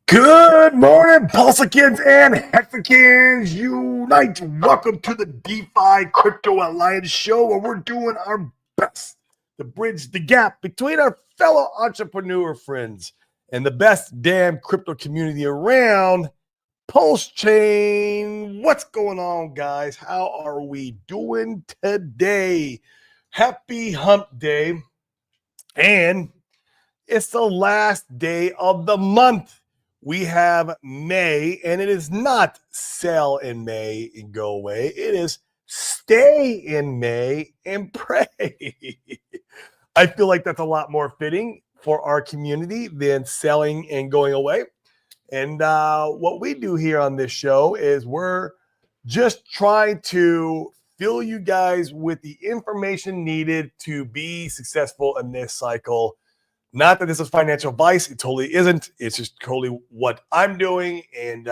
Good morning, Pulsicans and Hexicans unite. Welcome to the DeFi Crypto Alliance show, where we're doing our best to bridge the gap between our fellow entrepreneur friends and the best damn crypto community around. Pulse Chain, what's going on, guys? How are we doing today? Happy Hump Day, and it's the last day of the month. We have May, and it is not sell in May and go away. It is stay in May and pray. I feel like that's a lot more fitting for our community than selling and going away. And what we do here on this show is we're just trying to fill you guys with the information needed to be successful in this cycle. Not that this is financial advice. It totally isn't. It's just totally what I'm doing and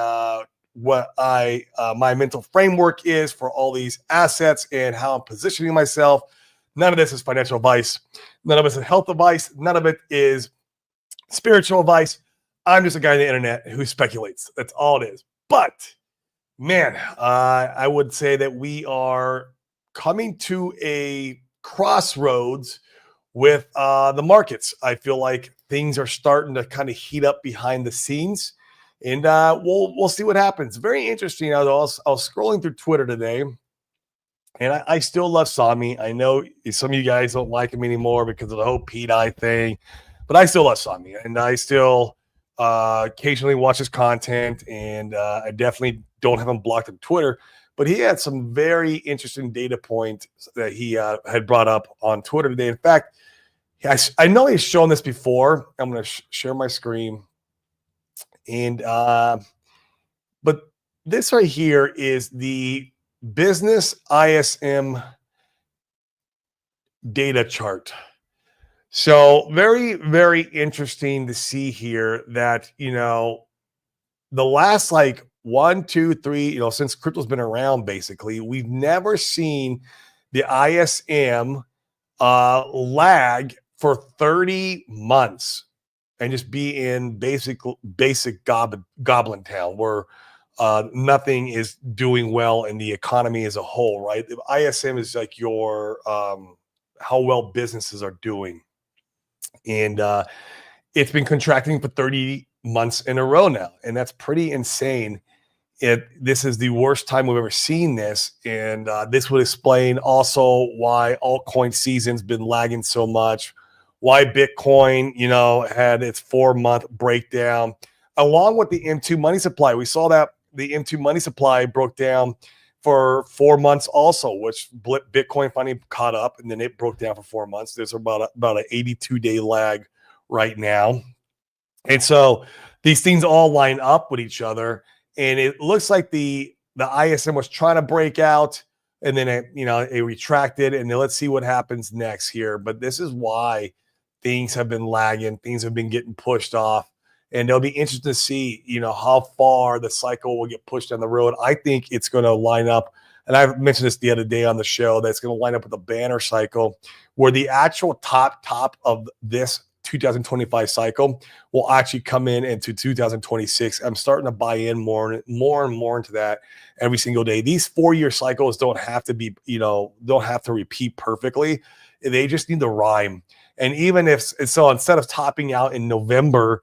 what my mental framework is for all these assets and how I'm positioning myself. None of this is financial advice. None of it is health advice. None of it is spiritual advice. I'm just a guy on the internet who speculates. That's all it is. But, man, I would say that we are coming to a crossroads with the markets. I feel like things are starting to kind of heat up behind the scenes, and we'll see what happens. Very interesting. I was scrolling through Twitter today, and I still love Sami. I know some of you guys don't like him anymore because of the whole PDI thing, but I still love Sami, and I still occasionally watch his content, and I definitely don't have him blocked on Twitter. But he had some very interesting data points that he had brought up on Twitter today. In fact, I know he's shown this before. I'm going to share my screen. And but this right here is the business ISM data chart. So very, very interesting to see here that, the last like 1, 2, 3, since crypto's been around, basically, we've never seen the ISM lag for 30 months and just be in basic goblin town where nothing is doing well in the economy as a whole, right? The ISM is like your how well businesses are doing. And it's been contracting for 30 months in a row now, and that's pretty insane. This is the worst time we've ever seen this, and this would explain also why altcoin season's been lagging so much, why Bitcoin, had its 4-month breakdown, along with the M2 money supply. We saw that the M2 money supply broke down for 4 months also, which Bitcoin finally caught up, and then it broke down for 4 months. There's about an 82-day lag right now. And so these things all line up with each other. And it looks like the ISM was trying to break out, and then it retracted. And then let's see what happens next here. But this is why things have been lagging. Things have been getting pushed off. And it'll be interesting to see, how far the cycle will get pushed down the road. I think it's going to line up, and I mentioned this the other day on the show, that it's going to line up with a banner cycle where the actual top of this 2025 cycle will actually come into 2026. I'm starting to buy in more and more into that every single day. These 4-year cycles don't have to be, don't have to repeat perfectly. They just need to rhyme. And even so, instead of topping out in September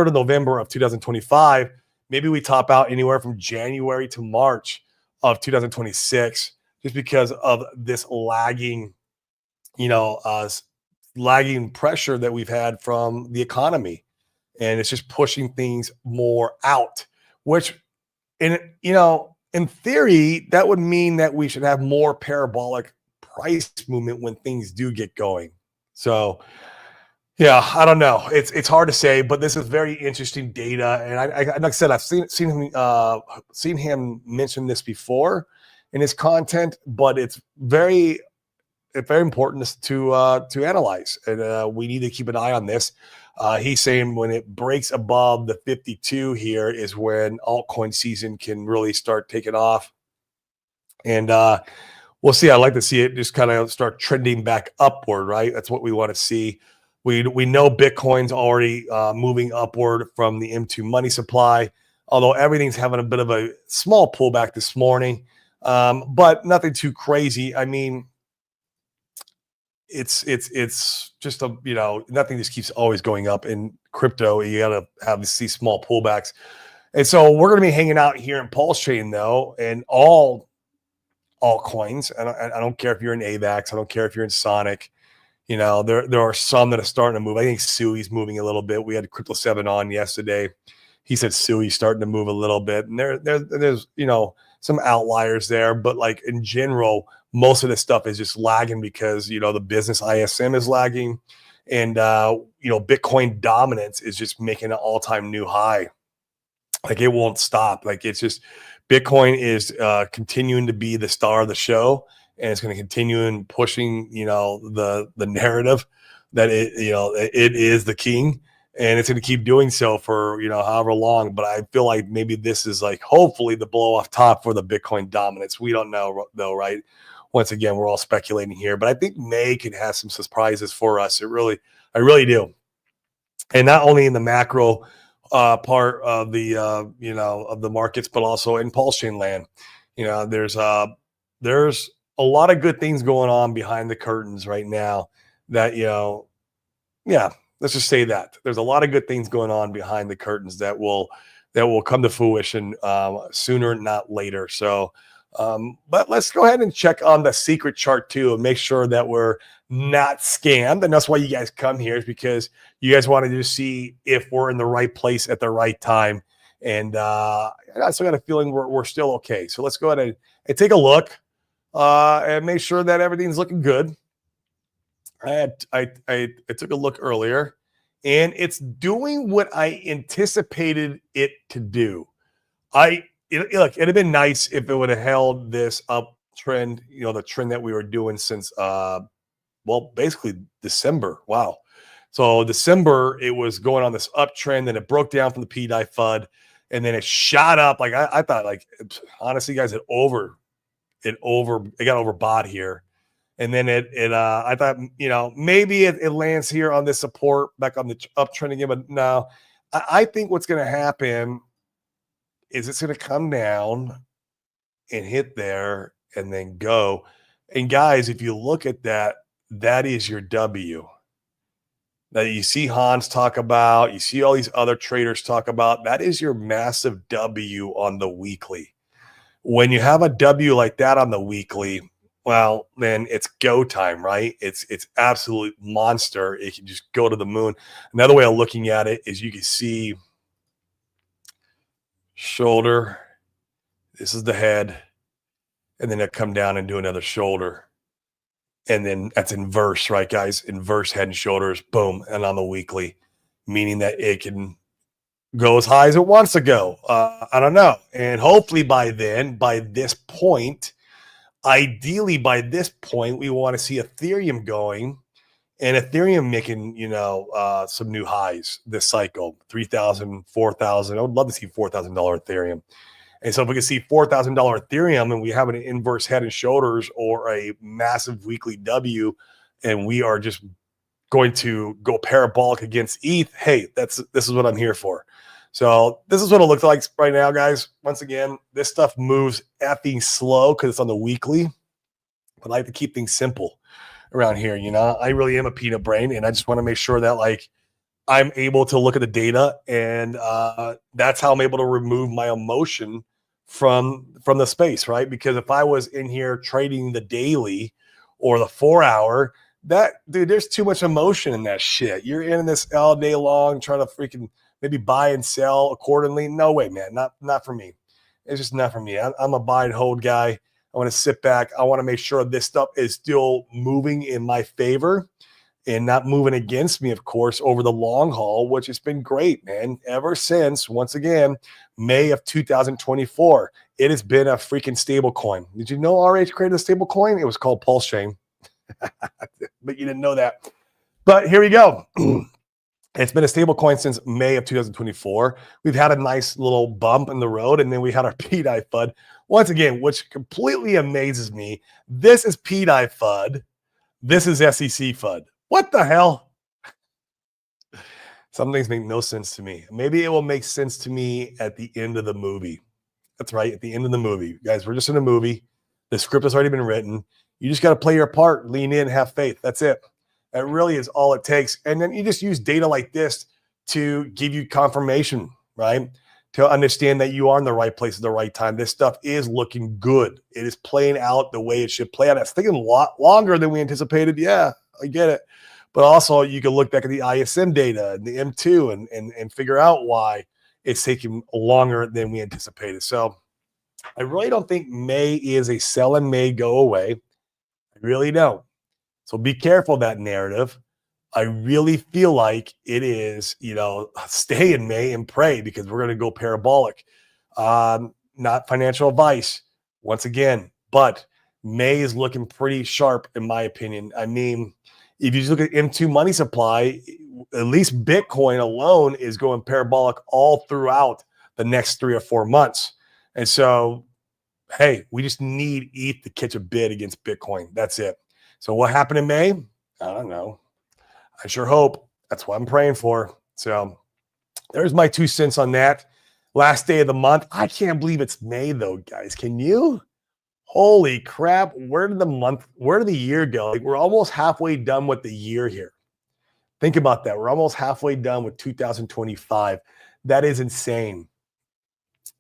to November of 2025, maybe we top out anywhere from January to March of 2026, just because of this lagging pressure that we've had from the economy. And it's just pushing things more out, which in theory, that would mean that we should have more parabolic price movement when things do get going. So yeah, I don't know. It's hard to say, but this is very interesting data. And I like I said, I've seen him mention this before in his content, but it's very important to analyze, and we need to keep an eye on this. He's saying when it breaks above the 52 here is when altcoin season can really start taking off, and we'll see. I'd like to see it just kind of start trending back upward, right? That's what we want to see. We know Bitcoin's already moving upward from the M2 money supply, although everything's having a bit of a small pullback this morning, but nothing too crazy. I mean, it's just a, nothing just keeps always going up in crypto. You got to have these small pullbacks. And so we're going to be hanging out here in Pulse Chain though, and all altcoins. I don't care if you're in AVAX. I don't care if you're in Sonic. There are some that are starting to move. I think Sui's moving a little bit. We had Crypto 7 on yesterday. He said Sui's starting to move a little bit. And there's some outliers there, but like in general, most of this stuff is just lagging because the business ISM is lagging, and Bitcoin dominance is just making an all-time new high. Like it won't stop. Like it's just Bitcoin is continuing to be the star of the show, and it's going to continue in pushing the narrative that it is the king, and it's going to keep doing so for however long. But I feel like maybe this is like hopefully the blow off top for the Bitcoin dominance. We don't know though, right? Once again, we're all speculating here, but I think May can have some surprises for us. I really do. And not only in the macro part of the of the markets, but also in Pulse Chain land. There's a lot of good things going on behind the curtains right now that let's just say that there's a lot of good things going on behind the curtains that will come to fruition sooner, not later. So but let's go ahead and check on the secret chart too and make sure that we're not scammed. And that's why you guys come here, is because you guys want to just see if we're in the right place at the right time. And I still got a feeling we're still okay. So let's go ahead and take a look and make sure that everything's looking good. I took a look earlier, and it's doing what I anticipated it to do. Look, it'd have been nice if it would have held this uptrend, the trend that we were doing since, basically December. Wow. So December, it was going on this uptrend, and it broke down from the PDI FUD, and then it shot up. Like I thought, like honestly, guys, it got overbought here. And then I thought, maybe it lands here on this support back on the uptrend again, but no, I think what's going to happen is it's going to come down and hit there and then go. And guys, if you look at that, that is your W that you see Hans talk about, you see all these other traders talk about. That is your massive W on the weekly. When you have a W like that on the weekly, well, then it's go time, right? It's absolute monster. It can just go to the moon. Another way of looking at it is you can see shoulder, this is the head, and then it come down and do another shoulder. And then that's inverse, right, guys? Inverse head and shoulders, boom, and on the weekly, meaning that it can go as high as it wants to go. I don't know. And hopefully by this point, ideally by this point, we want to see Ethereum going, and Ethereum making, some new highs this cycle, 3,000, 4,000. I would love to see $4,000 Ethereum. And so if we can see $4,000 Ethereum and we have an inverse head and shoulders or a massive weekly W, and we are just going to go parabolic against ETH, hey, this is what I'm here for. So this is what it looks like right now, guys. Once again, this stuff moves effing slow because it's on the weekly. But I like to keep things simple around here. I really am a peanut brain, and I just want to make sure that I'm able to look at the data, and that's how I'm able to remove my emotion from the space, right? Because if I was in here trading the daily or the 4 hour, there's too much emotion in that shit. You're in this all day long trying to freaking maybe buy and sell accordingly. No way, man. Not for me. It's just not for me. I'm a buy and hold guy. I want to sit back. I want to make sure this stuff is still moving in my favor and not moving against me, of course, over the long haul, which has been great, man. Ever since, once again, May of 2024, it has been a freaking stable coin. Did you know RH created a stable coin? It was called Pulse Chain. But you didn't know that. But here we go. It's been a stable coin since May of 2024. We've had a nice little bump in the road, and then we had our PDI FUD. Once again, which completely amazes me. This is PDI FUD. This is SEC FUD. What the hell? Some things make no sense to me. Maybe it will make sense to me at the end of the movie. That's right, at the end of the movie. Guys, we're just in a movie. The script has already been written. You just got to play your part, lean in, have faith. That's it. That really is all it takes. And then you just use data like this to give you confirmation, right? To understand that you are in the right place at the right time. This stuff is looking good. It is playing out the way it should play out. It's taking a lot longer than we anticipated. Yeah, I get it. But also you can look back at the ISM data and the M2 and figure out why it's taking longer than we anticipated. So I really don't think May is a sell and May go away. I really don't. So be careful of that narrative. I really feel like it is, stay in May and pray because we're going to go parabolic. Not financial advice, once again, but May is looking pretty sharp in my opinion. I mean, if you look at M2 money supply, at least Bitcoin alone is going parabolic all throughout the next 3 or 4 months. And so, hey, we just need ETH to catch a bid against Bitcoin. That's it. So what happened in May? I don't know. I sure hope. That's what I'm praying for. So there's my 2 cents on that. Last day of the month. I can't believe it's May though, guys. Can you? Holy crap. Where did the year go? Like, we're almost halfway done with the year here. Think about that. We're almost halfway done with 2025. That is insane.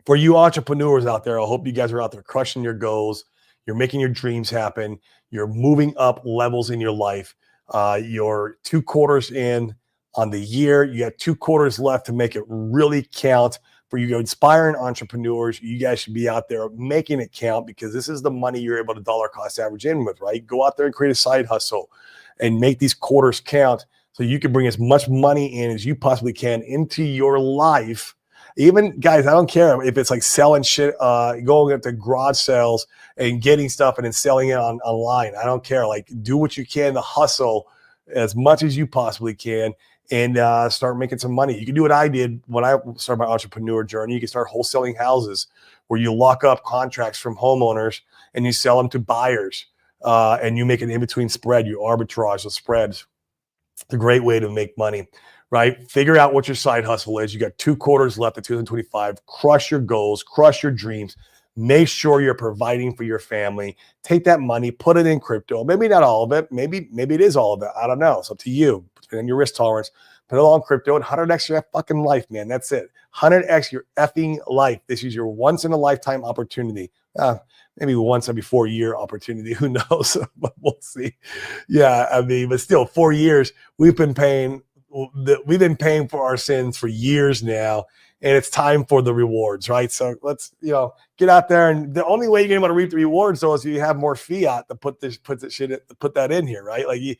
For you entrepreneurs out there, I hope you guys are out there crushing your goals. You're making your dreams happen. You're moving up levels in your life. You're 2 quarters in on the year. You got 2 quarters left to make it really count. For you inspiring entrepreneurs, you guys should be out there making it count because this is the money you're able to dollar cost average in with, right? Go out there and create a side hustle and make these quarters count so you can bring as much money in as you possibly can into your life. Even guys, I don't care if it's like selling shit, going up to garage sales and getting stuff and then selling it online. I don't care. Like, do what you can to hustle as much as you possibly can and start making some money. You can do what I did when I started my entrepreneur journey. You can start wholesaling houses where you lock up contracts from homeowners and you sell them to buyers and you make an in-between spread. You arbitrage the spreads. It's a great way to make money. Right? Figure out what your side hustle is. You got 2 quarters left of 2025. Crush your goals, crush your dreams. Make sure you're providing for your family. Take that money, put it in crypto. Maybe not all of it. Maybe it is all of it. I don't know. It's up to you. Depending on your risk tolerance. Put it all in crypto and 100x your fucking life, man. That's it. 100x your effing life. This is your once in a lifetime opportunity. Maybe once every 4 year opportunity. Who knows? But we'll see. Yeah, I mean, but still 4 years. We've been paying for our sins for years now, and it's time for the rewards, right? So let's, get out there. And the only way you're going to reap the rewards, though, is if you have more fiat to put that in here, right? Like you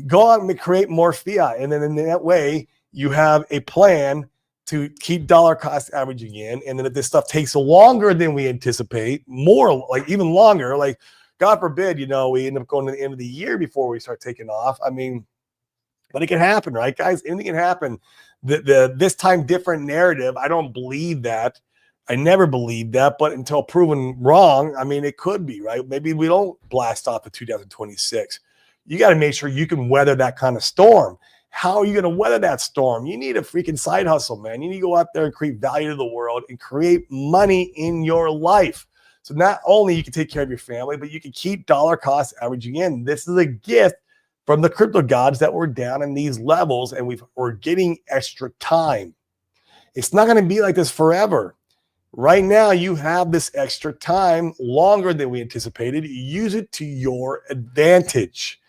go out and create more fiat, and then in that way you have a plan to keep dollar cost averaging in. And then if this stuff takes longer than we anticipate, more like even longer, like God forbid, we end up going to the end of the year before we start taking off. I mean, but it can happen, right, guys? Anything can happen. The this time different narrative, I don't believe that. I never believed that, but until proven wrong, I mean, it could be, right? Maybe we don't blast off to 2026. You got to make sure you can weather that kind of storm. How are you going to weather that storm? You need a freaking side hustle, man. You need to go out there and create value to the world and create money in your life. So not only you can take care of your family, but you can keep dollar cost averaging in. This is a gift from the crypto gods that we're down in these levels and we're getting extra time. It's not going to be like this forever. Right now, you have this extra time longer than we anticipated. Use it to your advantage.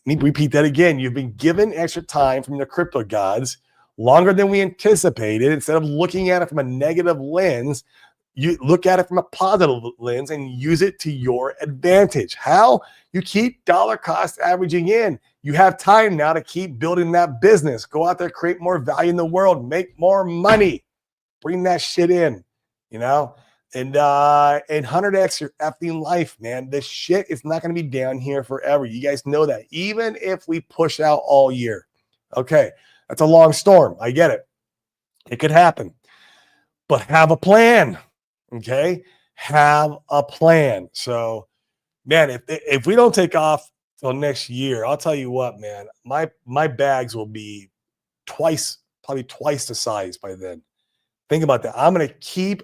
Let me repeat that again. You've been given extra time from the crypto gods longer than we anticipated. Instead of looking at it from a negative lens, you look at it from a positive lens and use it to your advantage. How? You keep dollar cost averaging in. You have time now to keep building that business. Go out there, create more value in the world, make more money, bring that shit in, and 100x your effing life, man. This shit is not going to be down here forever. You guys know that. Even if we push out all year. Okay, that's a long storm. I get it. It could happen. But have a plan. Okay, have a plan. So, man, if we don't take off till next year, I'll tell you what, man, my bags will be probably twice the size by then. Think about that. I'm going to keep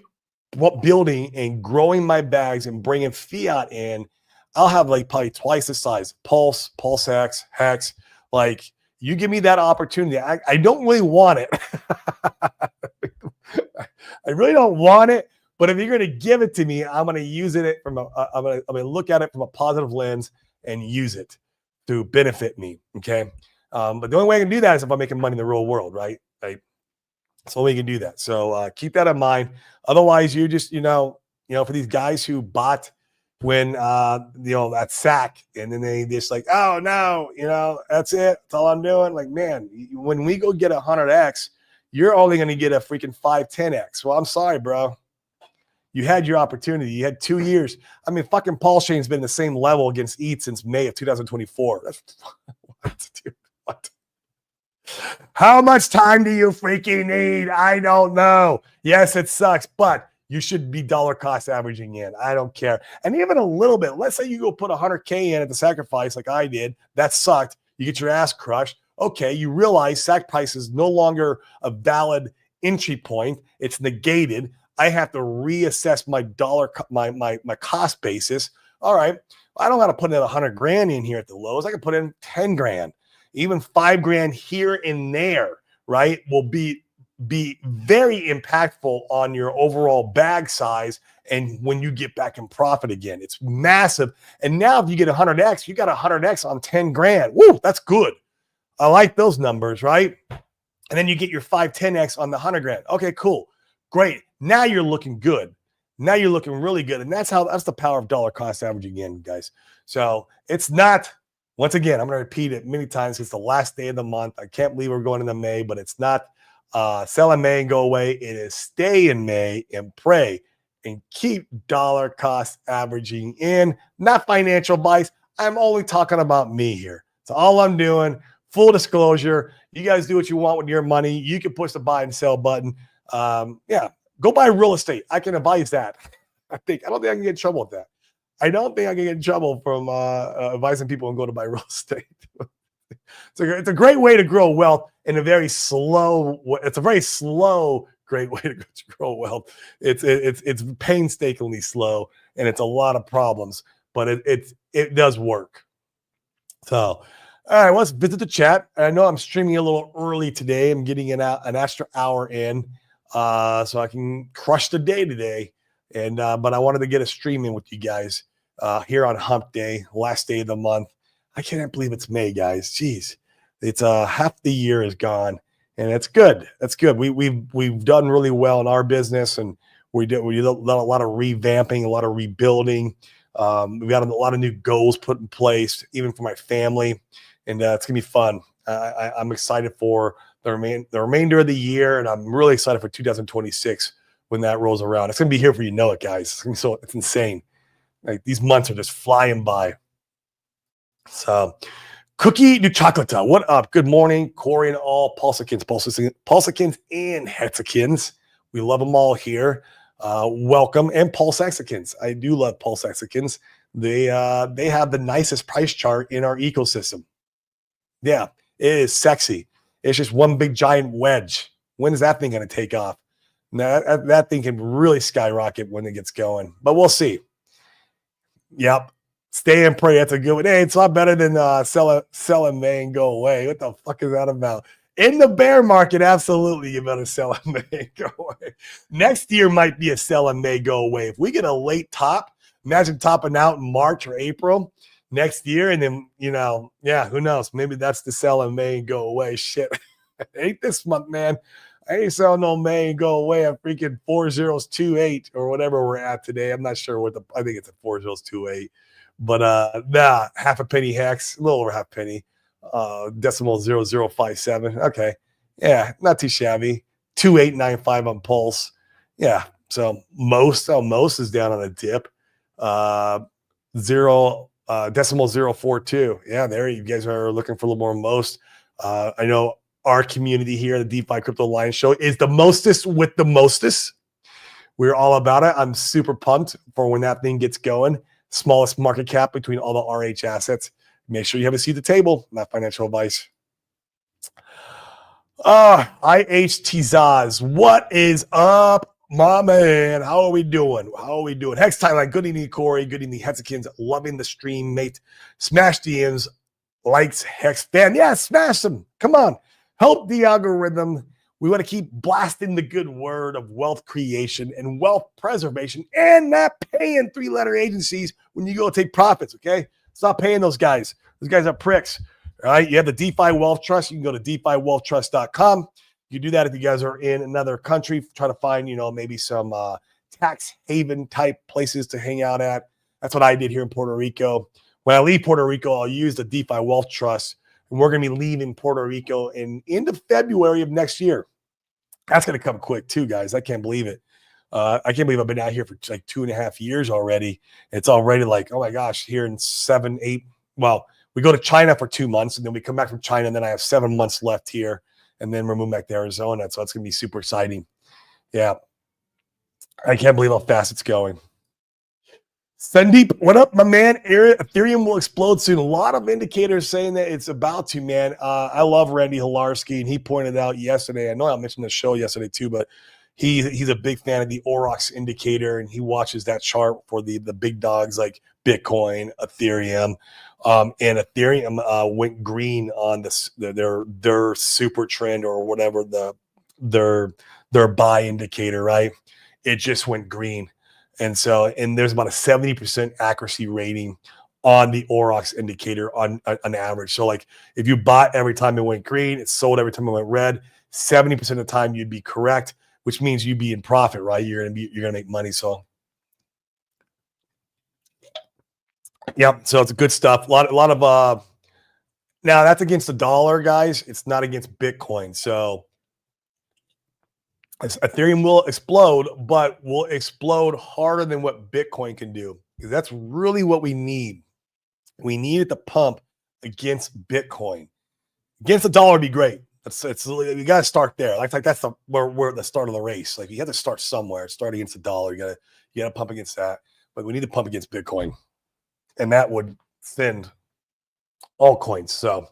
building and growing my bags and bringing fiat in. I'll have like probably twice the size. Pulse X, Hex. Like, you give me that opportunity. I don't really want it. I really don't want it. But if you're going to give it to me, I'm going to use it from I'm going to look at it from a positive lens and use it to benefit me. Okay. But the only way I can do that is if I'm making money in the real world, right? That's the only way you can do that. So keep that in mind. Otherwise, you just, for these guys who bought when, that sack, and then they just like, oh no, that's it. That's all I'm doing. Like, man, when we go get 100X, you're only going to get a freaking 510X. Well, I'm sorry, bro. You had your opportunity. You had 2 years. I mean, fucking Paul Shane's been the same level against ETH since May of 2024. That's what, dude? What? How much time do you freaking need? I don't know. Yes, it sucks, but you should be dollar cost averaging in. I don't care. And even a little bit. Let's say you go put 100K in at the sacrifice like I did. That sucked. You get your ass crushed. Okay, you realize sac price is no longer a valid entry point. It's negated. I have to reassess my my cost basis. All right, I don't got to put in 100 grand in here at the lows. I can put in 10 grand, even 5 grand here and there. Right, will be very impactful on your overall bag size. And when you get back in profit again, it's massive. And now if you get 100X, you got 100X on 10 grand. Woo, that's good. I like those numbers, right? And then you get your 510X on the 100 grand. Okay, cool. Great. Now you're looking good. Now you're looking really good. And that's the power of dollar cost averaging in, guys. So it's not, once again, I'm going to repeat it many times. It's the last day of the month. I can't believe we're going into May, but it's not sell in May and go away. It is stay in May and pray and keep dollar cost averaging in, not financial advice. I'm only talking about me here. So all I'm doing, full disclosure, you guys do what you want with your money. You can push the buy and sell button. Go buy real estate. I can advise that. I don't think I can get in trouble with that. I don't think I can get in trouble from advising people and go to buy real estate. It's a great way to grow wealth in a very slow way. It's a very slow, great way to grow wealth. It's painstakingly slow, and it's a lot of problems, but it does work. So, all right, let's visit the chat. I know I'm streaming a little early today. I'm getting an extra hour in, so I can crush the day today. And but I wanted to get a stream in with you guys here on Hump Day, last day of the month. I can't believe it's May, guys. Jeez, it's half the year is gone, and it's good. That's good. We've done really well in our business, and we did a lot of revamping, a lot of rebuilding. We've got a lot of new goals put in place, even for my family, and it's gonna be fun. I'm excited for the remainder of the year, and I'm really excited for 2026 when that rolls around. It's gonna be here for you know it, guys. It's insane. Like, these months are just flying by. So, Cookie Du Chocolate, what up? Good morning, Corey and all Pulsicans and Hexicans. We love them all here. Welcome, and Pulsexicans. I do love Pulsexicans. They have the nicest price chart in our ecosystem. Yeah, it is sexy. It's just one big giant wedge. When is that thing going to take off? That thing can really skyrocket when it gets going, but we'll see. Yep. Stay and pray. That's a good one. Hey, it's a lot better than sell in May and go away. What the fuck is that about? In the bear market, absolutely, you better sell in May and go away. Next year might be a sell in May, go away. If we get a late top, imagine topping out in March or April next year, and then, who knows? Maybe that's the sell in May and go away. Shit. Ain't this month, man. I ain't selling no May and go away at freaking 4028 or whatever we're at today. I'm not sure I think it's a 4028. But half a penny hex, a little over half penny, decimal 0057. Okay. Yeah, not too shabby. 2895 on Pulse. Yeah. So most is down on a dip. Decimal 042. Yeah, there you guys are looking for a little more most. I know our community here at the DeFi Crypto Alliance Show is the mostest with the mostest. We're all about it. I'm super pumped for when that thing gets going. Smallest market cap between all the RH assets. Make sure you have a seat at the table, not financial advice. IHT Zaz, what is up, my man? How are we doing? Hex Thailand, good evening, Corey. Good evening, Hexikins. Loving the stream, mate. Smash DMs, likes, Hex fan. Yeah, smash them. Come on. Help the algorithm. We want to keep blasting the good word of wealth creation and wealth preservation and not paying 3-letter agencies when you go take profits, okay? Stop paying those guys. Those guys are pricks. All right, you have the DeFi Wealth Trust. You can go to DeFiWealthTrust.com. You do that if you guys are in another country, try to find, maybe some tax haven type places to hang out at. That's what I did here in Puerto Rico. When I leave Puerto Rico, I'll use the DeFi Wealth Trust, and we're going to be leaving Puerto Rico in into February of next year. That's going to come quick too, guys. I can't believe it. I can't believe I've been out here for like 2.5 years already. It's already like, oh my gosh, here in 7, 8. Well, we go to China for 2 months, and then we come back from China, and then I have 7 months left here, and then we're moving back to Arizona. So it's going to be super exciting. Yeah. I can't believe how fast it's going. Sandeep, what up, my man? Ethereum will explode soon. A lot of indicators saying that it's about to, man. I love Randy Hilarski, and he pointed out yesterday. I know I mentioned the show yesterday too, but he's a big fan of the Aurochs indicator, and he watches that chart for the big dogs like Bitcoin, Ethereum, and Ethereum went green on their super trend or whatever their buy indicator, right? It just went green. And there's about a 70% accuracy rating on the Aurochs indicator on average. So like if you bought every time it went green, it sold every time it went red, 70% of the time you'd be correct, which means you'd be in profit, right? You're gonna make money. So yeah, so it's good stuff. A lot of now that's against the dollar, guys. It's not against Bitcoin. So Ethereum will explode, but will explode harder than what Bitcoin can do. Because that's really what we need. We need it to pump against Bitcoin. Against the dollar would be great. You got to start there. Like that's we're at the start of the race. Like you have to start somewhere. Start against the dollar. You got to pump against that. But we need to pump against Bitcoin, and that would send all coins. So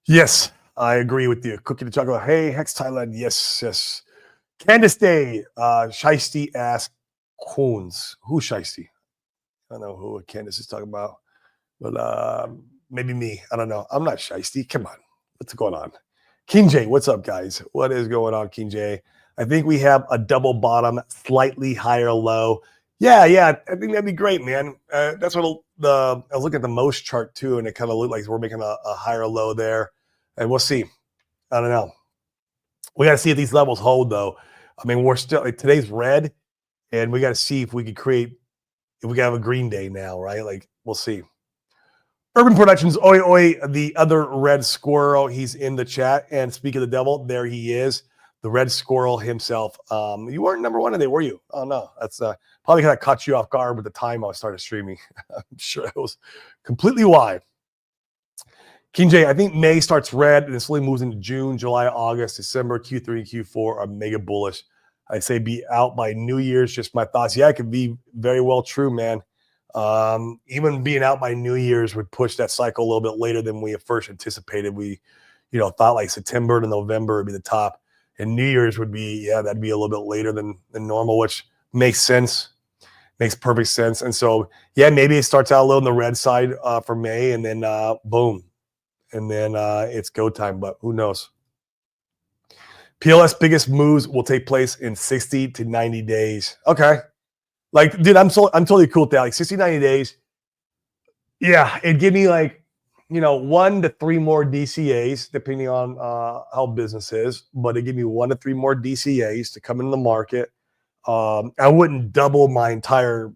yes, I agree with you. Cookie to chocolate. Hey, Hex Thailand. Yes. Candace Day, Shiesty asked Coons. Who's Shiesty? I don't know who Candace is talking about, but maybe me. I don't know. I'm not Shiesty. Come on. What's going on? King J, what's up, guys? What is going on, King J? I think we have a double bottom, slightly higher low. Yeah. I think that'd be great, man. That's what I was looking at the most chart too, and it kind of looked like we're making a higher low there, and we'll see. I don't know. We got to see if these levels hold, though. I mean, we're still today's red, and we got to see if we can have a green day now, right? Like we'll see. Urban Productions, oi, the other red squirrel. He's in the chat. And speak of the devil, there he is, the red squirrel himself. You weren't number one today, were you? Oh no, that's probably because I caught you off guard with the time I started streaming. I'm sure it was completely why. King J, I think May starts red and it slowly moves into June, July, August, December, Q3, and Q4 are mega bullish. I say be out by New Year's. Just my thoughts. Yeah, it could be very well true, man. Even being out by New Year's would push that cycle a little bit later than we at first anticipated. We, thought like September to November would be the top, and New Year's would be, that'd be a little bit later than normal, which makes sense. Makes perfect sense. And so, maybe it starts out a little on the red side for May, and then boom. And then it's go time, but who knows? PLS biggest moves will take place in 60 to 90 days. Okay. Like, dude, I'm totally cool with that. Like 60, 90 days. Yeah, it'd give me like, 1 to 3 more DCAs, depending on how business is. But it'd give me 1 to 3 more DCAs to come into the market. I wouldn't double my entire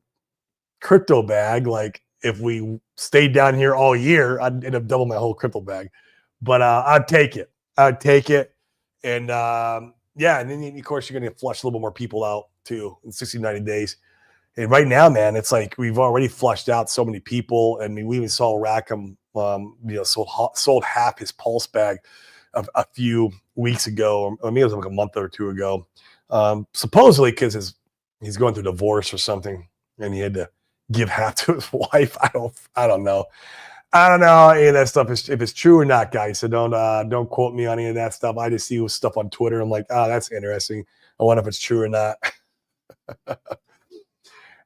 crypto bag. Like, if we stayed down here all year, I'd end up doubling my whole crypto bag. But I'd take it. And and then of course you're going to flush a little bit more people out too in 60, 90 days. And right now, man, it's like we've already flushed out so many people. I mean, we even saw Rackham, sold half his Pulse bag a few weeks ago, or maybe it was like a month or 2 ago, supposedly because he's going through divorce or something, and he had to give half to his wife. I don't know. I don't know any of that stuff is if it's true or not, guys. So don't quote me on any of that stuff. I just see stuff on Twitter. I'm like, oh, that's interesting. I wonder if it's true or not.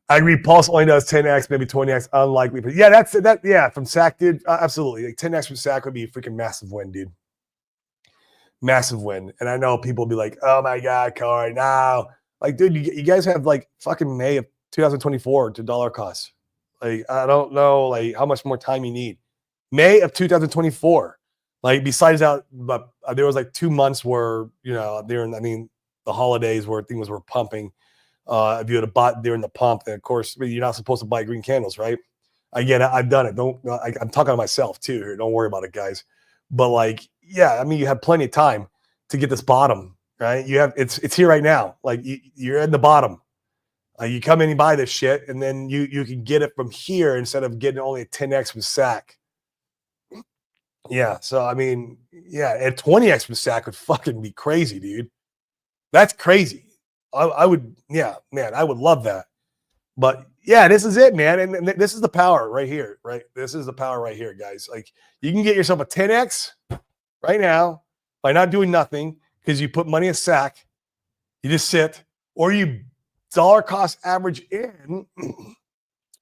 I agree. Pulse only does 10x, maybe 20x. Unlikely, but yeah, that's that. Yeah, from SAC, dude. Absolutely, like 10x from SAC would be a freaking massive win, dude. Massive win. And I know people will be like, "Oh my god, Corey, now!" Like, dude, you guys have like fucking May of 2024 to dollar cost. Like, I don't know, like how much more time you need. May of 2024. Like, besides that, but there was like 2 months where the holidays where things were pumping. If you had bought during the pump, then of course you're not supposed to buy green candles, right? I get it. I've done it. I'm talking to myself too here. Don't worry about it, guys. But like, yeah, I mean, you have plenty of time to get this bottom, right? You have it's here right now. Like you're in the bottom. You come in and buy this shit, and then you can get it from here instead of getting only a 10x from SAC. Yeah. So I mean, yeah, at 20x from SAC would fucking be crazy, dude. That's crazy. I would, yeah, man, I would love that. But yeah, this is it, man. And this is the power right here, right? This is the power right here, guys. Like you can get yourself a 10x right now by not doing nothing because you put money in SAC, you just sit, or you dollar cost average in,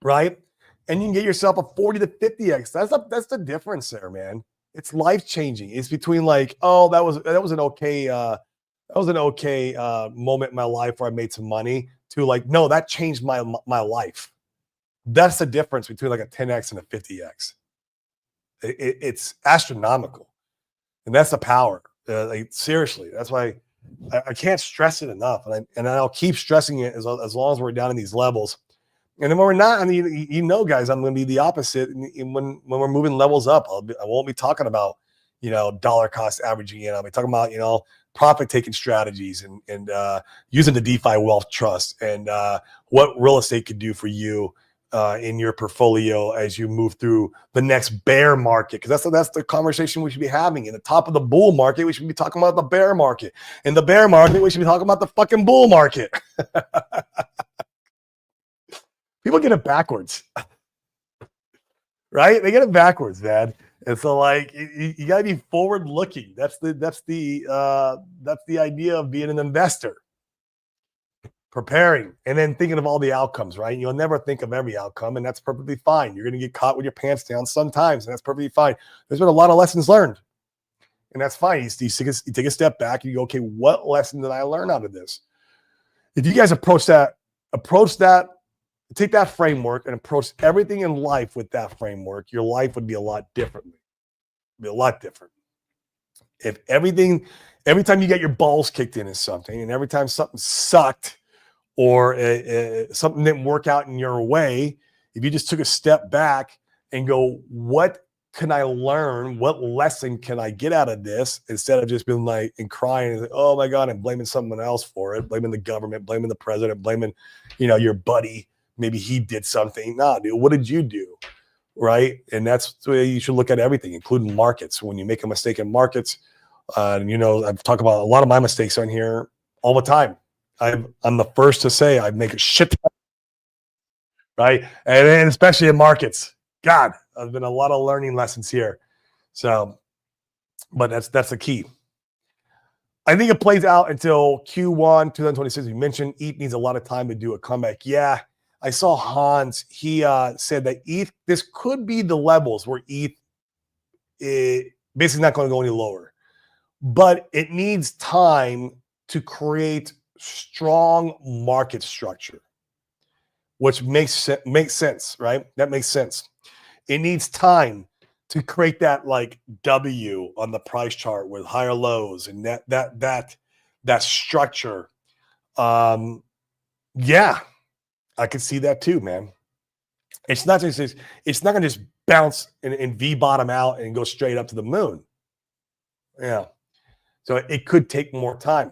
right? And you can get yourself a 40 to 50x. That's the difference there, man. It's life changing. It's between like, oh, that was an okay moment in my life where I made some money to like, no, that changed my life. That's the difference between like a 10x and a 50x. It's astronomical, and that's the power. Like seriously, that's why I can't stress it enough, and I'll keep stressing it as long as we're down in these levels. And then when we're not, I mean, guys, I'm going to be the opposite. And when we're moving levels up, I won't be talking about dollar cost averaging in. I'll be talking about profit taking strategies and using the DeFi Wealth Trust and what real estate could do for you in your portfolio as you move through the next bear market. Because that's the conversation we should be having. In the top of the bull market, we should be talking about the bear market. In the bear market, we should be talking about the fucking bull market. People get it backwards, right? They get it backwards, man. And so, like, you got to be forward looking. That's the idea of being an investor, preparing, and then thinking of all the outcomes. Right? You'll never think of every outcome, and that's perfectly fine. You're going to get caught with your pants down sometimes, and that's perfectly fine. There's been a lot of lessons learned, and that's fine. You take a step back, and you go, okay, what lesson did I learn out of this? If you guys approach that. Take that framework and approach everything in life with that framework, your life would be a lot different. Be a lot different. If every time you get your balls kicked in is something, and every time something sucked or something didn't work out in your way, if you just took a step back and go, what can I learn? What lesson can I get out of this? Instead of just being like and crying and like, oh my God, I'm blaming someone else for it, blaming the government, blaming the president, blaming, your buddy. Maybe he did something. Nah, dude, what did you do? Right? And that's the way you should look at everything, including markets. When you make a mistake in markets, I've talked about a lot of my mistakes on here all the time. I'm the first to say I make a shit ton, right? And especially in markets. God, there's been a lot of learning lessons here. So, but that's the key. I think it plays out until Q1 2026. You mentioned ETH needs a lot of time to do a comeback. Yeah. I saw Hans, he said that ETH, this could be the levels where ETH is basically not going to go any lower. But it needs time to create strong market structure, which makes sense, right? That makes sense. It needs time to create that like W on the price chart with higher lows and that structure. Yeah. I could see that too, man. It's not going to just bounce and V bottom out and go straight up to the moon. Yeah. So it could take more time.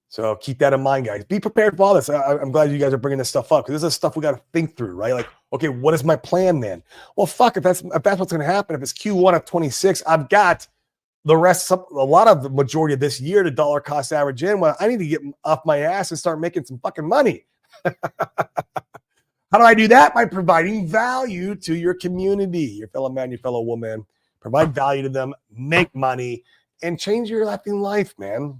So keep that in mind, guys. Be prepared for all this. I'm glad you guys are bringing this stuff up because this is stuff we got to think through, right? Like, okay, what is my plan then? Well, fuck, if that's what's going to happen, if it's Q1 of 26, I've got the rest, a lot of the majority of this year to dollar cost average in. Well, I need to get off my ass and start making some fucking money. How do I do that? By providing value to your community, your fellow man, your fellow woman. Provide value to them, make money, and change your effing life, man.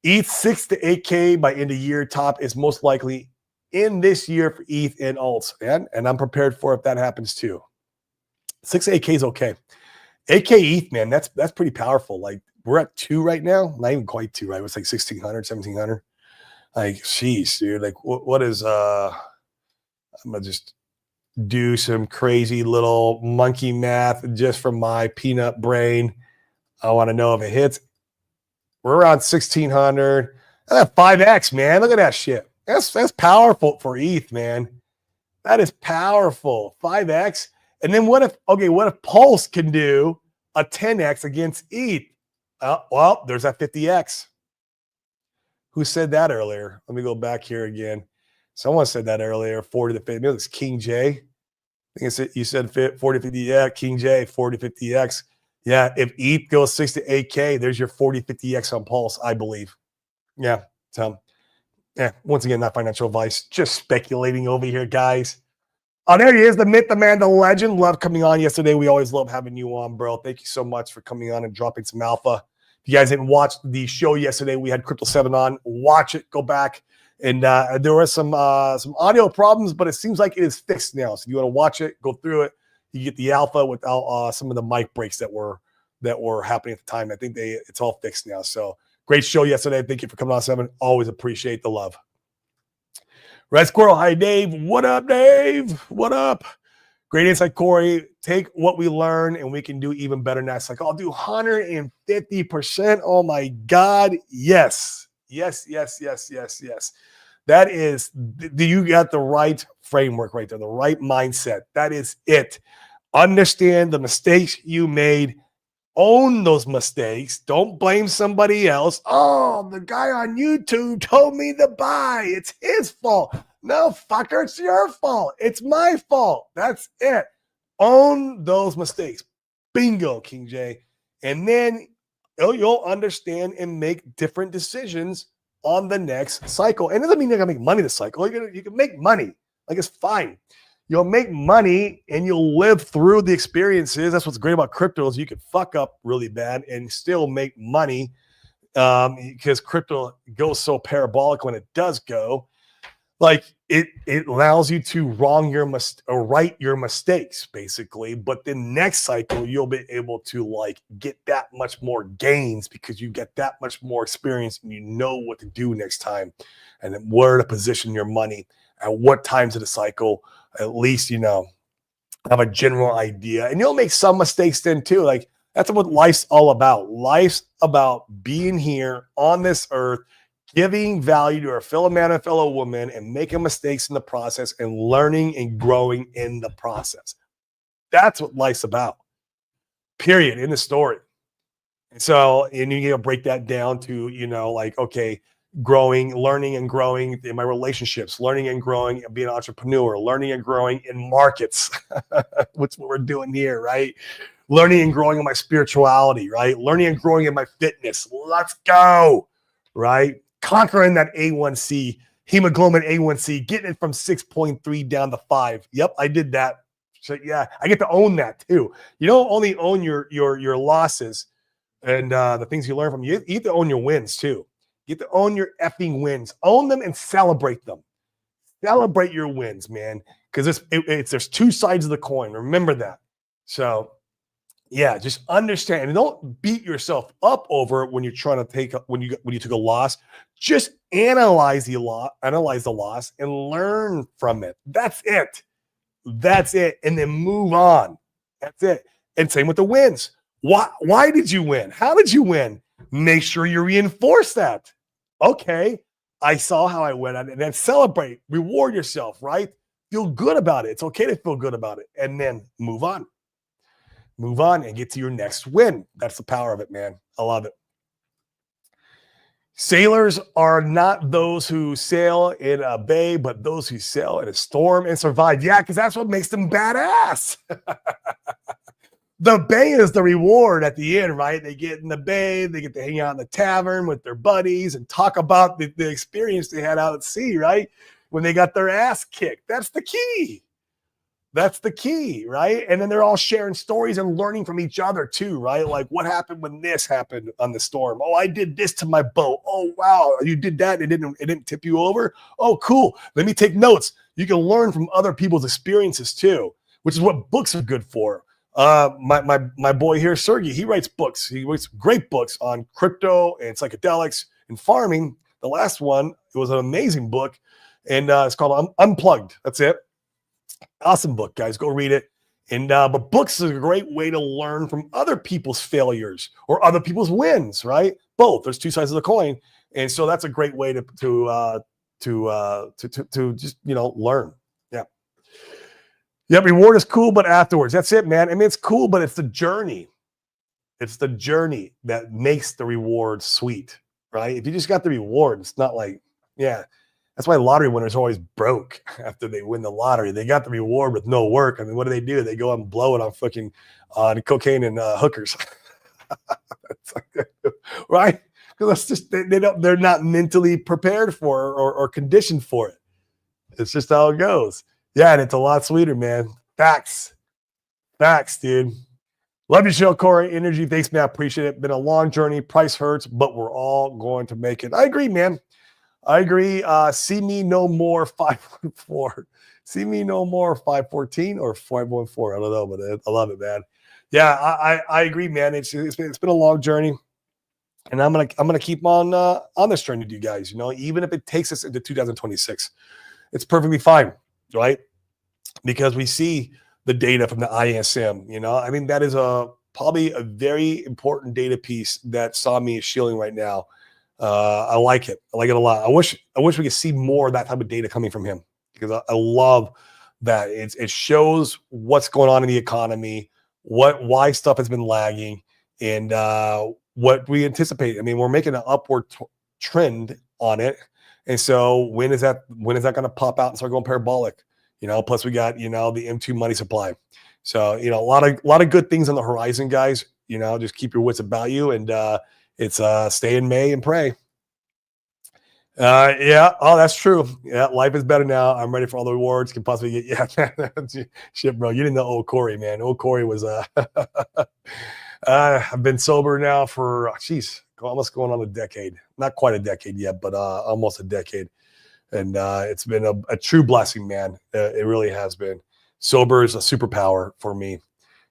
ETH 6 to 8K by end of year top is most likely in this year for ETH and alts, man. And I'm prepared for if that happens too. 6 to 8K is okay. 8K ETH, man, that's pretty powerful. Like we're at 2 right now, not even quite 2, right? It was like 1,600, 1,700. Like, jeez, dude. Like, what is I'm gonna just do some crazy little monkey math just from my peanut brain. I want to know if it hits. We're around 1,600. That's 5x, man. Look at that shit. That's powerful for ETH, man. That is powerful. 5x. And then what if Pulse can do a 10x against ETH? Well, there's that 50x. Who said that earlier? Let me go back here again. Someone said that earlier, 40 to 50. Maybe it's King J. I think you said 40 to 50. Yeah, King J, 40 to 50x. Yeah, if ETH goes 6 to 8K, there's your 40, 50x on Pulse, I believe. Yeah, so, yeah, once again, not financial advice, just speculating over here, guys. Oh, there he is, the myth, the man, the legend. Love coming on yesterday. We always love having you on, bro. Thank you so much for coming on and dropping some alpha. If you guys didn't watch the show yesterday, we had Crypto 7 on. Watch it, go back. And there were some audio problems, but it seems like it is fixed now. So if you want to watch it, go through it. You get the alpha without some of the mic breaks that were happening at the time. I think it's all fixed now. So great show yesterday. Thank you for coming on, 7. Always appreciate the love. Red Squirrel, hi Dave. What up, Dave? What up? Great insight, Corey. Take what we learn and we can do even better next. Like, I'll do 150%. Oh my God. Yes. Yes. That is, you got the right framework right there, the right mindset. That is it. Understand the mistakes you made. Own those mistakes. Don't blame somebody else. Oh, the guy on YouTube told me to buy. It's his fault. No, fucker, it's your fault. It's my fault. That's it. Own those mistakes. Bingo, King J. And then you'll understand and make different decisions on the next cycle. And it doesn't mean you're going to make money this cycle. You can make money. Like, it's fine. You'll make money and you'll live through the experiences. That's what's great about crypto is you can fuck up really bad and still make money because crypto goes so parabolic when it does go. Like it allows you to right your mistakes, basically. But the next cycle, you'll be able to like get that much more gains because you get that much more experience and you know what to do next time and then where to position your money at what times of the cycle. At least, have a general idea. And you'll make some mistakes then too. Like that's what life's all about. Life's about being here on this earth, giving value to our fellow man and fellow woman and making mistakes in the process and learning and growing in the process. That's what life's about. Period. In the story. And so, and you gotta break that down to, like, okay, learning and growing in my relationships, learning and growing and being an entrepreneur, learning and growing in markets, which is what we're doing here, right? Learning and growing in my spirituality, right? Learning and growing in my fitness. Let's go, right? Conquering that A1C, hemoglobin A1C, getting it from 6.3 down to 5. Yep, I did that. So yeah, I get to own that too. You don't only own your losses and the things you learn from. You have to own your wins too. You have to own your effing wins. Own them and celebrate them. Celebrate your wins, man. Because there's two sides of the coin. Remember that. So, yeah, just understand and don't beat yourself up over it when you're trying to when you took a loss. Just analyze the loss and learn from it. That's it. And then move on. That's it. And same with the wins. Why did you win? How did you win? Make sure you reinforce that. Okay, I saw how I went on it, and then celebrate, reward yourself, right? Feel good about it. It's okay to feel good about it, and then move on and get to your next win. That's the power of it, man. I love it. Sailors are not those who sail in a bay, but those who sail in a storm and survive. Yeah, because that's what makes them badass. The bay is the reward at the end, right? They get in the bay, they get to hang out in the tavern with their buddies and talk about the experience they had out at sea, right? when they got their ass kicked. That's the key. That's the key, right? And then they're all sharing stories and learning from each other too, right? Like what happened when this happened on the storm? Oh, I did this to my boat. Oh, wow, you did that. It didn't tip you over. Oh, cool. Let me take notes. You can learn from other people's experiences too, which is what books are good for. My boy here, Sergey, he writes books. He writes great books on crypto and psychedelics and farming. The last one, it was an amazing book, and it's called Unplugged. That's it. Awesome book, guys. Go read it. And but books is a great way to learn from other people's failures or other people's wins, right? Both. There's two sides of the coin, and so that's a great way to just learn. Yeah. Yeah. Reward is cool, but afterwards, that's it, man. I mean, it's cool, but it's the journey. It's the journey that makes the reward sweet, right? If you just got the reward, it's not like, yeah. That's why lottery winners are always broke after they win the lottery. They got the reward with no work. I mean, what do? They go out and blow it on fucking cocaine and hookers, right? Because that's just they're not mentally prepared for or conditioned for it. It's just how it goes. Yeah, and it's a lot sweeter, man. Facts, dude. Love your show, Corey. Energy, thanks, man. I appreciate it. Been a long journey. Price hurts, but we're all going to make it. I agree, man. I agree. See me no more 514. See me no more 514 or 514. I don't know, but I love it, man. Yeah, I agree, man. It's been a long journey, and I'm gonna keep on this journey with you guys. You know, even if it takes us into 2026, it's perfectly fine, right? Because we see the data from the ISM. You know, I mean that is probably a very important data piece that Sami is shielding right now. I like it. I like it a lot. I wish we could see more of that type of data coming from him because I love that it shows what's going on in the economy, why stuff has been lagging, and what we anticipate. I mean, we're making an upward trend on it, and so when is that going to pop out and start going parabolic? You know, plus we got the M2 money supply, so a lot of good things on the horizon, guys. You know, just keep your wits about you and. It's stay in May and pray. Yeah. Oh, that's true. Yeah. Life is better now. I'm ready for all the rewards. Can possibly get, yeah. Shit, bro. You didn't know old Corey, man. Old Corey was, I've been sober now for, almost going on a decade. Not quite a decade yet, but almost a decade. And it's been a true blessing, man. It really has been. Sober is a superpower for me.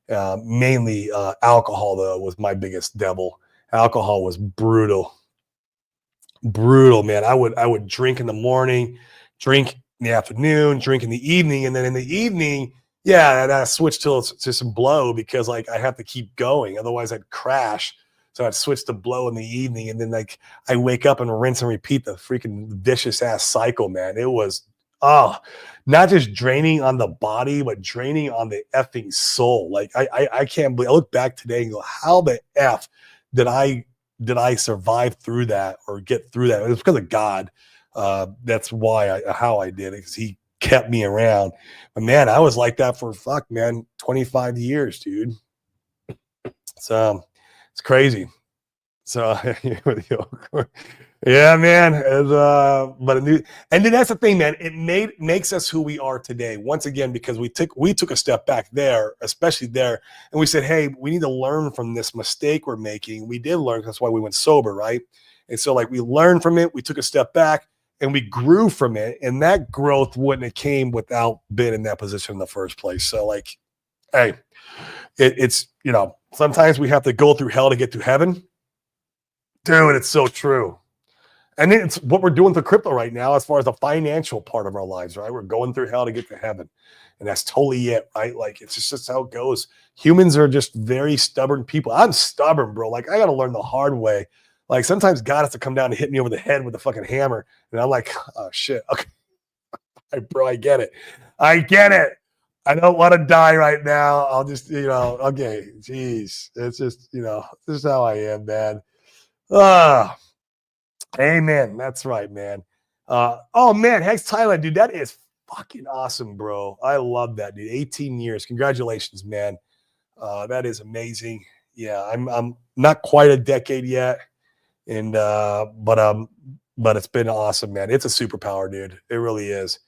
Mainly alcohol, though, was my biggest devil. Alcohol was brutal, man. I would drink in the morning, drink in the afternoon, drink in the evening, and then in the evening, and I switched to some blow because like I have to keep going, otherwise I'd crash. So I'd switch to blow in the evening, and then like I wake up and rinse and repeat the freaking vicious ass cycle, man. It was not just draining on the body, but draining on the effing soul. Like I can't believe. I look back today and go, how the F did I survive through that or get through that? It was because of God. That's how I did it, because he kept me around. But man, I was like that for 25 years, dude. So it's crazy. So yeah, man. And then that's the thing, man. It makes us who we are today. Once again, because we took a step back there, especially there, and we said, hey, we need to learn from this mistake we're making. We did learn. That's why we went sober, right? And so like we learned from it. We took a step back and we grew from it. And that growth wouldn't have came without being in that position in the first place. So like, hey, it's sometimes we have to go through hell to get to heaven. Dude, it's so true. And then it's what we're doing for crypto right now as far as the financial part of our lives, right? We're going through hell to get to heaven. And that's totally it, right? Like, it's just how it goes. Humans are just very stubborn people. I'm stubborn, bro. Like, I got to learn the hard way. Like, sometimes God has to come down and hit me over the head with a fucking hammer. And I'm like, oh, shit. Okay. Bro, I get it. I don't want to die right now. I'll just, okay. Jeez. It's just, this is how I am, man. Amen. That's right, man. Oh man, Hex Thailand, dude, that is fucking awesome, bro. I love that, dude. 18 years. Congratulations, man. That is amazing. Yeah, I'm not quite a decade yet. And but but it's been awesome, man. It's a superpower, dude. It really is.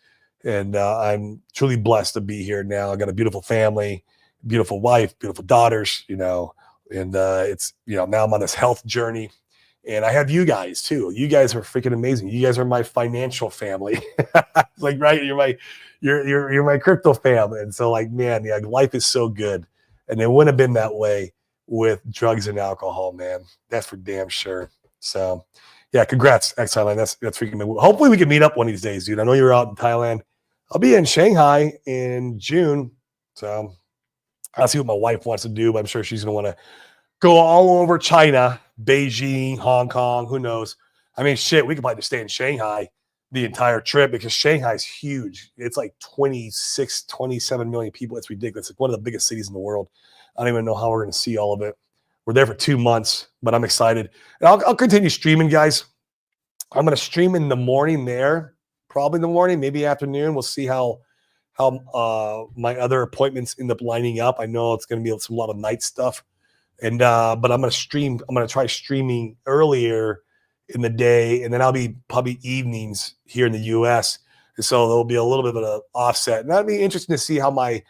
And I'm truly blessed to be here now. I got a beautiful family, beautiful wife, beautiful daughters, and it's, now I'm on this health journey. And I have you guys too. You guys are freaking amazing. You guys are my financial family. Like, right? You're my crypto family. And so, like, man, yeah, life is so good. And it wouldn't have been that way with drugs and alcohol, man. That's for damn sure. So yeah, congrats, Exile. That's freaking amazing. Hopefully we can meet up one of these days, dude. I know you're out in Thailand. I'll be in Shanghai in June. So I'll see what my wife wants to do, but I'm sure she's gonna want to go all over China, Beijing, Hong Kong, who knows? I mean, shit, we could probably just stay in Shanghai the entire trip because Shanghai's huge. It's like 26, 27 million people. It's ridiculous. It's one of the biggest cities in the world. I don't even know how we're going to see all of it. We're there for 2 months, but I'm excited. And I'll continue streaming, guys. I'm going to stream in the morning there, probably in the morning, maybe afternoon. We'll see how my other appointments end up lining up. I know it's going to be a lot of night stuff. And but I'm gonna try streaming earlier in the day, and then I'll be probably evenings here in the US. And so there'll be a little bit of an offset. And that'd be interesting to see how my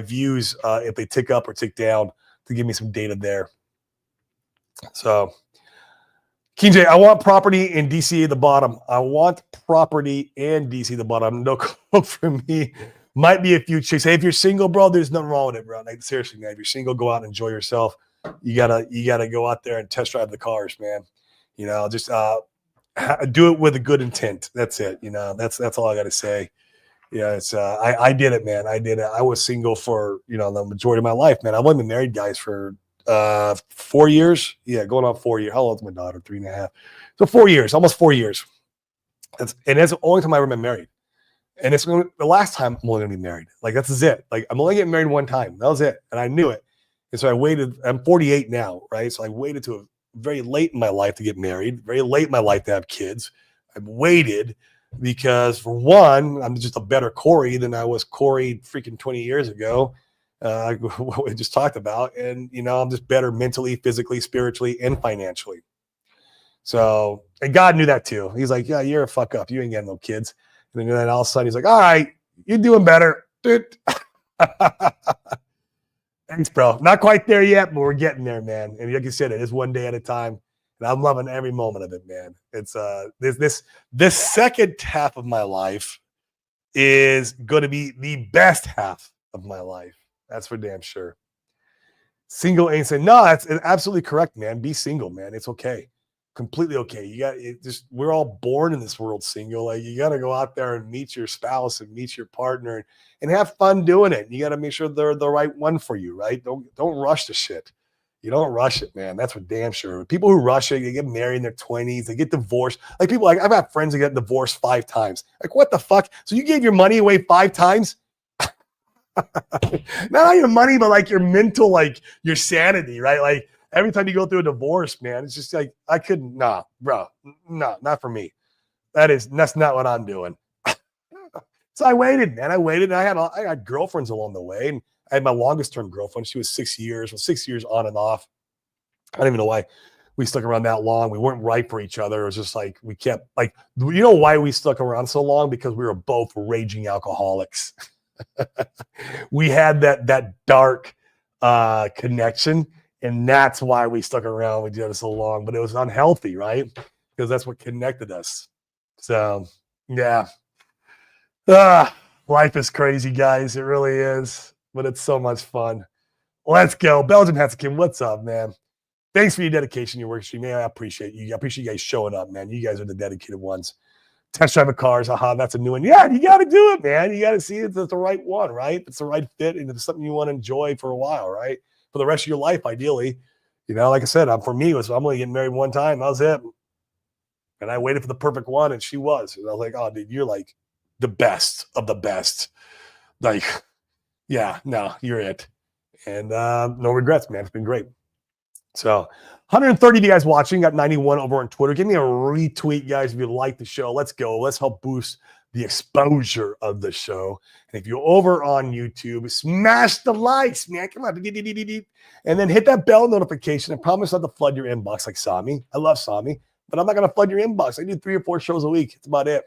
views if they tick up or tick down, to give me some data there. So King J, I want property in DC at the bottom. I want property and DC at the bottom. No quote from me. Might be a few chicks. Hey, if you're single, bro, there's nothing wrong with it, bro. Like, seriously, man, if you're single, go out and enjoy yourself. You gotta go out there and test drive the cars, man. Just do it with a good intent. That's it. That's all I gotta say. Yeah, it's I did it, man. I did it. I was single for the majority of my life, man. I've only been married, guys, for 4 years. Yeah, going on 4 years. How old's my daughter? 3.5. So 4 years, almost 4 years. That's the only time I've ever been married. And it's the last time I'm only gonna be married. Like, that's it. Like, I'm only getting married one time. That was it. And I knew it. And so I waited. I'm 48 now, right? So I waited to very late in my life to get married, very late in my life to have kids. I waited because, for one, I'm just a better Corey than I was Corey freaking 20 years ago. What we just talked about. And, I'm just better mentally, physically, spiritually, and financially. So, and God knew that too. He's like, yeah, you're a fuck up. You ain't getting no kids. And then all of a sudden he's like, all right, you're doing better, dude. Thanks, bro. Not quite there yet, but we're getting there, man. And like you said, it is one day at a time. And I'm loving every moment of it, man. It's this second half of my life is going to be the best half of my life. That's for damn sure. Single ain't saying, no, that's absolutely correct, man. Be single, man. It's okay. Completely okay. We're all born in this world single. Like, you got to go out there and meet your spouse and meet your partner and have fun doing it. You got to make sure they're the right one for you, right? Don't rush the shit. You don't rush it, man. That's for damn sure. People who rush it, they get married in their 20s, they get divorced. Like, people, like, I've had friends that get divorced 5 times. Like, what the fuck? So you gave your money away 5 times? Not your money, but like your mental, like your sanity, right? Like, every time you go through a divorce, man, it's just like, I couldn't, nah, bro, no, not for me. That's not what I'm doing. So I waited, man. I waited. And I had girlfriends along the way. And I had my longest term girlfriend. She was 6 years. Well, 6 years on and off. I don't even know why we stuck around that long. We weren't right for each other. It was just like, we kept, like, why we stuck around so long? Because we were both raging alcoholics. We had that dark connection. And that's why we stuck around with each other so long. But it was unhealthy, right? Because that's what connected us. So, yeah. Life is crazy, guys. It really is. But it's so much fun. Let's go. Belgium Hatsakim, what's up, man? Thanks for your dedication, your work stream. Man, I appreciate you. I appreciate you guys showing up, man. You guys are the dedicated ones. Test drive of cars. That's a new one. Yeah, you got to do it, man. You got to see it's the right one, right? It's the right fit, and it's something you want to enjoy for a while, right? For the rest of your life, ideally. Like I said, for me, I'm only getting married one time. That was it. And I waited for the perfect one, and she was. And I was like, oh, dude, you're like the best of the best. Like, yeah, no, you're it. And no regrets, man. It's been great. So 130 of you guys watching, got 91 over on Twitter. Give me a retweet, guys, if you like the show. Let's go. Let's help boost the exposure of the show. And if you're over on YouTube, smash the likes, man. Come on. And then hit that bell notification. I promise not to flood your inbox like Sami. I love Sami. but I'm not going to flood your inbox. I do 3 or 4 shows a week. That's about it.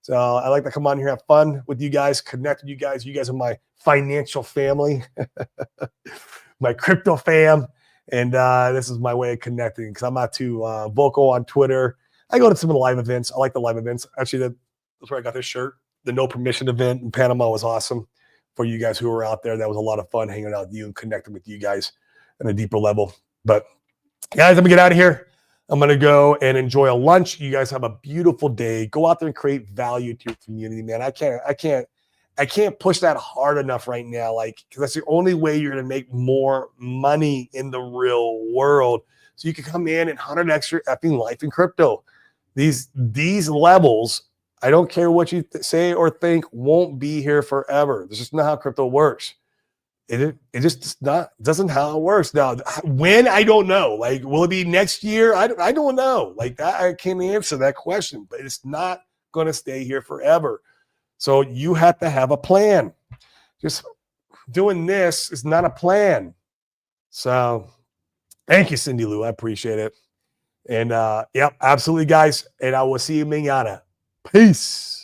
So I like to come on here, have fun with you guys, connect with you guys. You guys are my financial family, my crypto fam. And this is my way of connecting because I'm not too vocal on Twitter. I go to some of the live events. I like the live events. Actually, that's where I got this shirt. The No Permission event in Panama was awesome for you guys who were out there. That was a lot of fun hanging out with you and connecting with you guys on a deeper level. But guys, let me get out of here. I'm going to go and enjoy a lunch. You guys have a beautiful day. Go out there and create value to your community, man. I can't push that hard enough right now. Like, because that's the only way you're going to make more money in the real world. So you can come in and 100x effing life in crypto. These levels, I don't care what you say or think, won't be here forever. This is not how crypto works. It just doesn't how it works. Now, when, I don't know. Like, will it be next year? I don't know. Like that, I can't answer that question, but it's not going to stay here forever. So you have to have a plan. Just doing this is not a plan. So thank you, Cindy Lou. I appreciate it. And yep, absolutely, guys. And I will see you manana. Peace.